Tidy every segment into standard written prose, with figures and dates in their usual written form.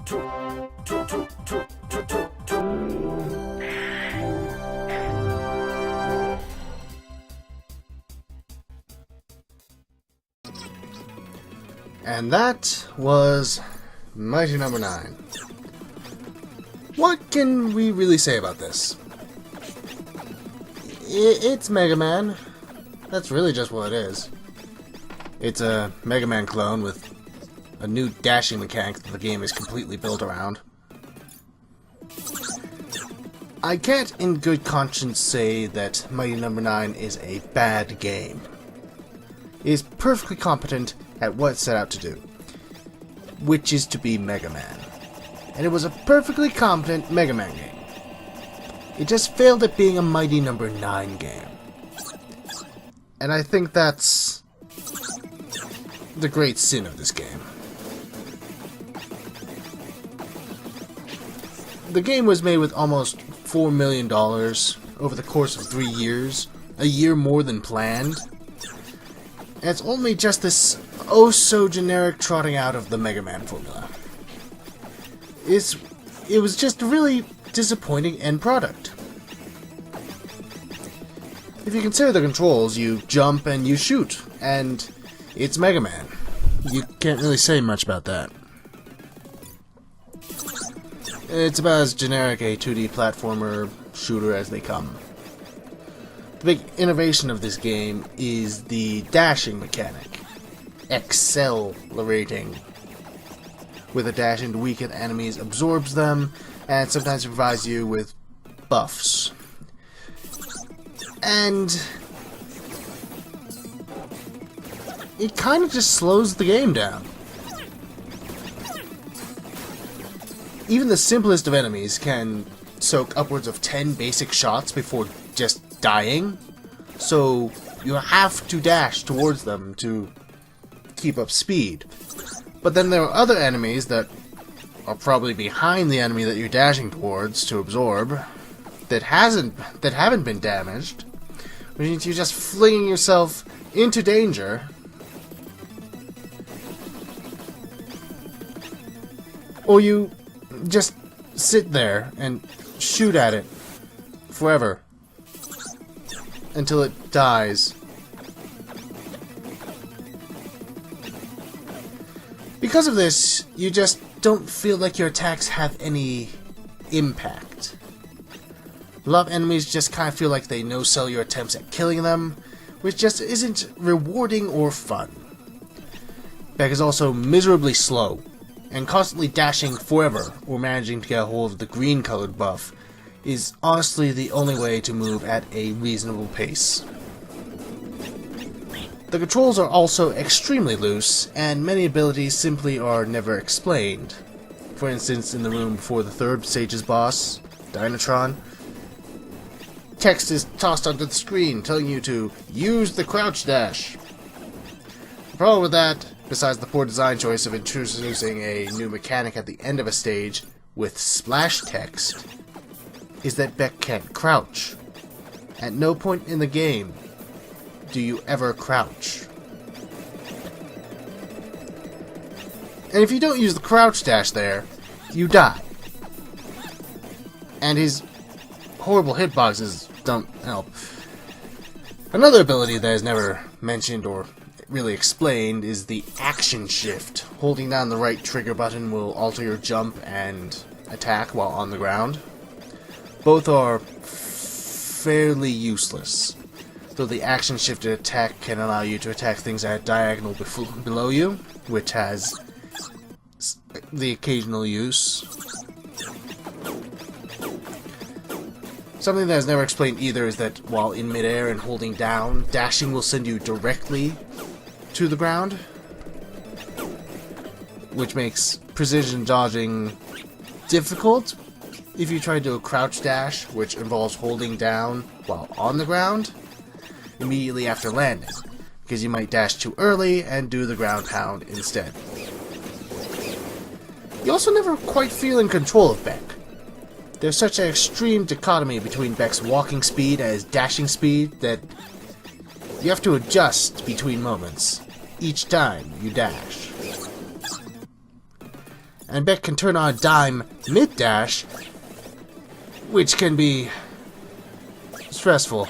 And that was Mighty Number 9. What can we really say about this? It's Mega Man. That's really just what it is. It's a Mega Man clone with a new dashing mechanic that the game is completely built around. I can't in good conscience say that Mighty Number 9 is a bad game. It is perfectly competent at what it set out to do, which is to be Mega Man. And it was a perfectly competent Mega Man game. It just failed at being a Mighty Number 9 game. And I think that's the great sin of this game. The game was made with almost $4 million over the course of 3 years, a year more than planned. And it's only just this oh-so-generic trotting out of the Mega Man formula. It was just a really disappointing end product. If you consider the controls, you jump and you shoot, and it's Mega Man. You can't really say much about that. It's about as generic a 2D platformer shooter as they come. The big innovation of this game is the dashing mechanic. Accelerating. With a dash into weakened enemies absorbs them, and sometimes provides you with buffs. And it kind of just slows the game down. Even the simplest of enemies can soak upwards of 10 basic shots before just dying, so you have to dash towards them to keep up speed. But then there are other enemies that are probably behind the enemy that you're dashing towards to absorb that haven't been damaged, which means you're just flinging yourself into danger. Or you just sit there and shoot at it forever until it dies. Because of this, you just don't feel like your attacks have any impact. A lot of enemies just kind of feel like they no-sell your attempts at killing them, which just isn't rewarding or fun. Beck is also miserably slow, and constantly dashing forever or managing to get a hold of the green-colored buff is honestly the only way to move at a reasonable pace. The controls are also extremely loose, and many abilities simply are never explained. For instance, in the room before the third stage's boss, Dynatron, text is tossed onto the screen telling you to use the crouch dash. The problem with that, besides the poor design choice of introducing a new mechanic at the end of a stage with splash text, is that Beck can't crouch. At no point in the game do you ever crouch. And if you don't use the crouch dash there, you die. And his horrible hitboxes don't help. Another ability that is never mentioned or really explained is the action shift. Holding down the right trigger button will alter your jump and attack while on the ground. Both are fairly useless, though the action shifted attack can allow you to attack things at diagonal below you, which has the occasional use. Something that is never explained either is that while in midair and holding down, dashing will send you directly to the ground, which makes precision dodging difficult if you try to do a crouch dash, which involves holding down while on the ground immediately after landing, because you might dash too early and do the ground pound instead. You also never quite feel in control of Beck. There's such an extreme dichotomy between Beck's walking speed and his dashing speed that you have to adjust between moments each time you dash. and Beck can turn on a dime mid-dash, which can be stressful,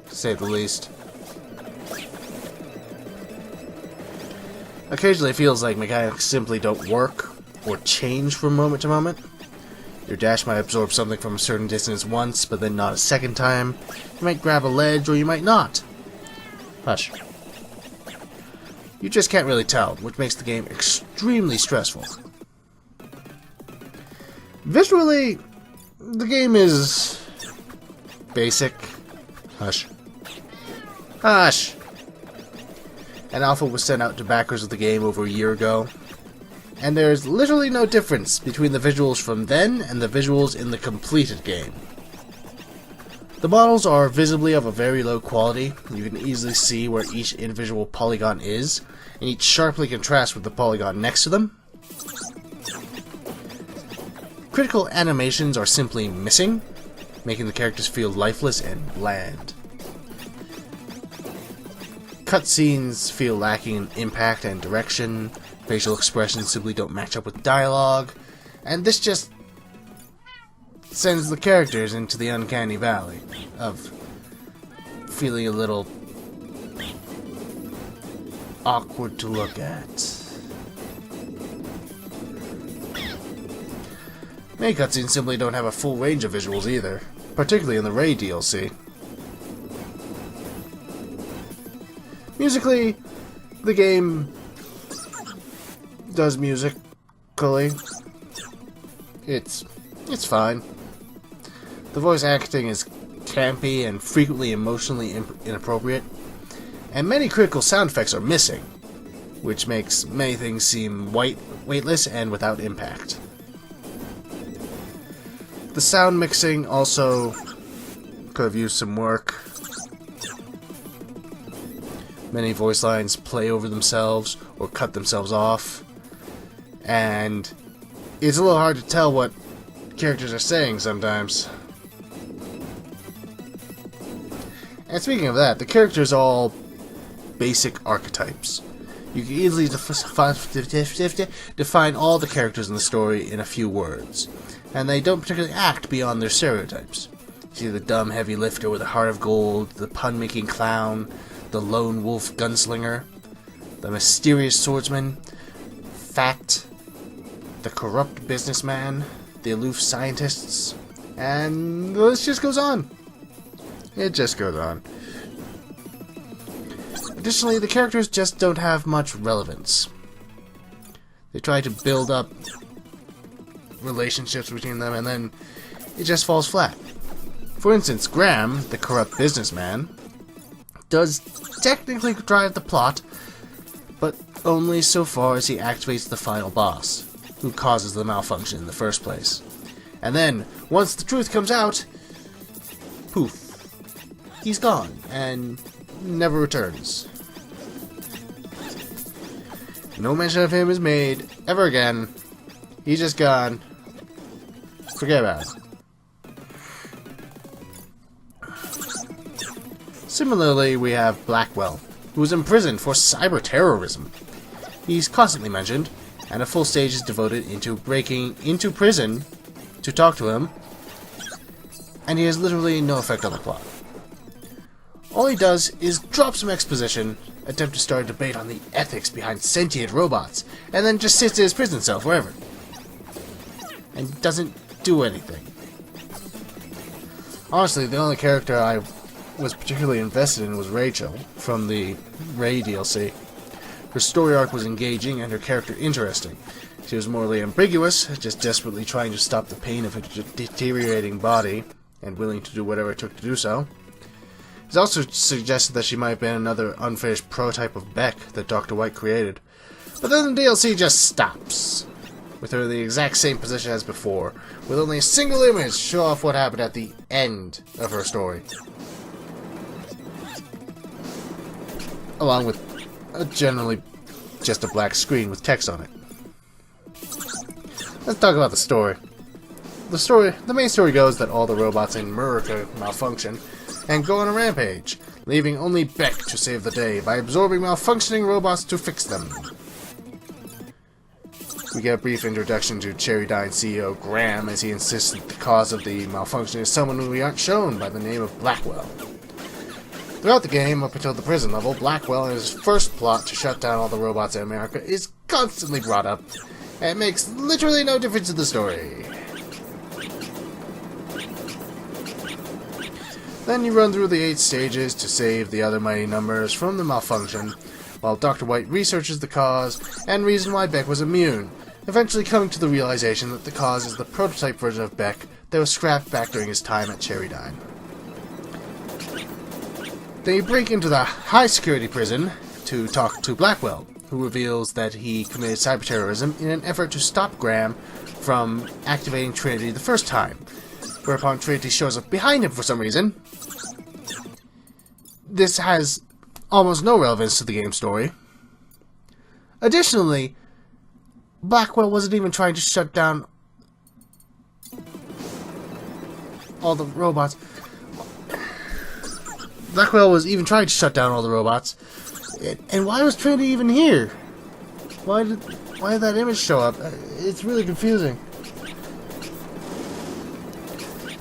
to say the least. Occasionally it feels like mechanics simply don't work or change from moment to moment. Your dash might absorb something from a certain distance once, but then not a second time. You might grab a ledge, or you might not. Hush. You just can't really tell, which makes the game extremely stressful. Visually, the game is basic. Hush. Hush! An alpha was sent out to backers of the game over a year ago, and there's literally no difference between the visuals from then and the visuals in the completed game. The models are visibly of a very low quality. You can easily see where each individual polygon is, and each sharply contrasts with the polygon next to them. Critical animations are simply missing, making the characters feel lifeless and bland. Cutscenes feel lacking in impact and direction, facial expressions simply don't match up with dialogue, and this just sends the characters into the uncanny valley of feeling a little awkward to look at. Many cutscenes simply don't have a full range of visuals either, particularly in the Raid DLC. Musically, the game does musically. It's fine. The voice acting is campy and frequently emotionally inappropriate, and many critical sound effects are missing, which makes many things seem weightless and without impact. The sound mixing also could have used some work. Many voice lines play over themselves or cut themselves off, and it's a little hard to tell what characters are saying sometimes. And speaking of that, the characters are all basic archetypes. You can easily define all the characters in the story in a few words, and they don't particularly act beyond their stereotypes. You see the dumb heavy lifter with a heart of gold, the pun-making clown, the lone wolf gunslinger, the mysterious swordsman, Fact, the corrupt businessman, the aloof scientists, and the list just goes on. It just goes on. Additionally, the characters just don't have much relevance. They try to build up relationships between them, and then it just falls flat. For instance, Graham, the corrupt businessman, does technically drive the plot, but only so far as he activates the final boss, who causes the malfunction in the first place. And then, once the truth comes out, poof, he's gone, and never returns. No mention of him is made ever again. He's just gone. Forget about it. Similarly, we have Blackwell, who is imprisoned for cyber terrorism. He's constantly mentioned, and a full stage is devoted into breaking into prison to talk to him, and he has literally no effect on the plot. All he does is drop some exposition, attempt to start a debate on the ethics behind sentient robots, and then just sits in his prison cell forever. And doesn't do anything. Honestly, the only character I was particularly invested in was Rachel, from the Ray DLC. Her story arc was engaging and her character interesting. She was morally ambiguous, just desperately trying to stop the pain of her deteriorating body, and willing to do whatever it took to do so. It's also suggested that she might have been another unfinished prototype of Beck that Dr. White created. But then the DLC just stops, with her in the exact same position as before, with only a single image to show off what happened at the end of her story. Along with generally just a black screen with text on it. Let's talk about the story. The main story goes that all the robots in America malfunction and go on a rampage, leaving only Beck to save the day by absorbing malfunctioning robots to fix them. We get a brief introduction to Cherrydyne CEO Graham as he insists that the cause of the malfunction is someone who we aren't shown by the name of Blackwell. Throughout the game, up until the prison level, Blackwell and his first plot to shut down all the robots in America is constantly brought up, and it makes literally no difference to the story. Then you run through the 8 stages to save the other mighty numbers from the malfunction, while Dr. White researches the cause and reason why Beck was immune, eventually coming to the realization that the cause is the prototype version of Beck that was scrapped back during his time at Cherrydyne. They break into the high-security prison to talk to Blackwell, who reveals that he committed cyberterrorism in an effort to stop Graham from activating Trinity the first time, whereupon Trinity shows up behind him for some reason. This has almost no relevance to the game story. Additionally, Blackwell wasn't even trying to shut down all the robots. Blackwell was even trying to shut down all the robots. And why was Trinity even here? Why did that image show up? It's really confusing.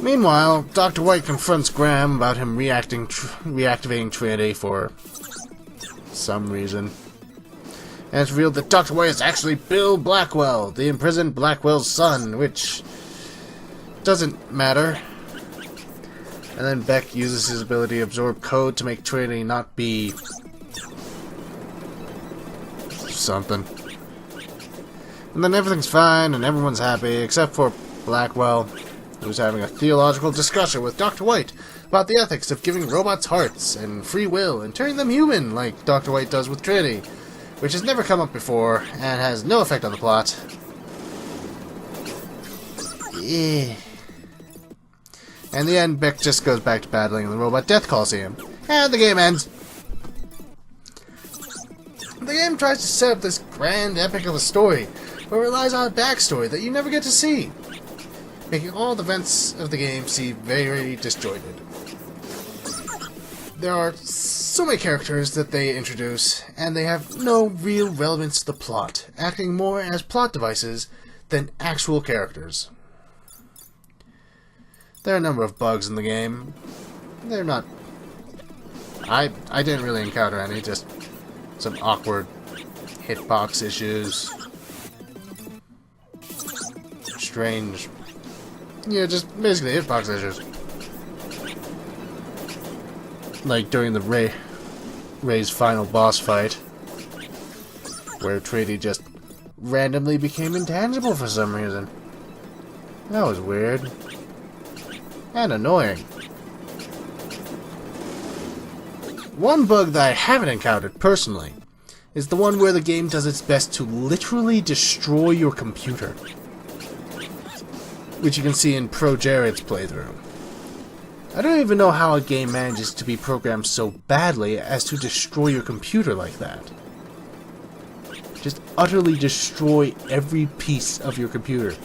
Meanwhile, Dr. White confronts Graham about him reactivating Trinity for some reason. And it's revealed that Dr. White is actually Bill Blackwell, the imprisoned Blackwell's son, which doesn't matter. And then Beck uses his ability to absorb code to make Trinity not be something. And then everything's fine and everyone's happy except for Blackwell, who's having a theological discussion with Dr. White about the ethics of giving robots hearts and free will and turning them human like Dr. White does with Trinity, which has never come up before and has no effect on the plot. And in the end, Beck just goes back to battling in the Robot Death Coliseum, and the game ends. The game tries to set up this grand epic of a story, but relies on a backstory that you never get to see, making all the events of the game seem very disjointed. There are so many characters that they introduce, and they have no real relevance to the plot, acting more as plot devices than actual characters. There are a number of bugs in the game. They're not... I didn't really encounter any, just some awkward hitbox issues. Strange... yeah, just basically hitbox issues. Like during the Ray's final boss fight, where Trinity just randomly became intangible for some reason. That was weird. And annoying. One bug that I haven't encountered personally is the one where the game does its best to literally destroy your computer, which you can see in Pro Jared's playthrough. I don't even know how a game manages to be programmed so badly as to destroy your computer like that. Just utterly destroy every piece of your computer.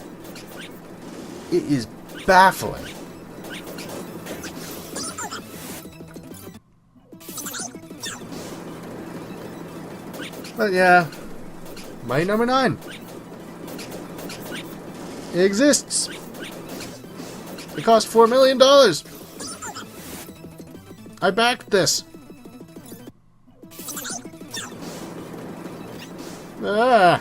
It is baffling. But yeah, Mighty number 9. It exists. It cost $4 million. I backed this. Ah.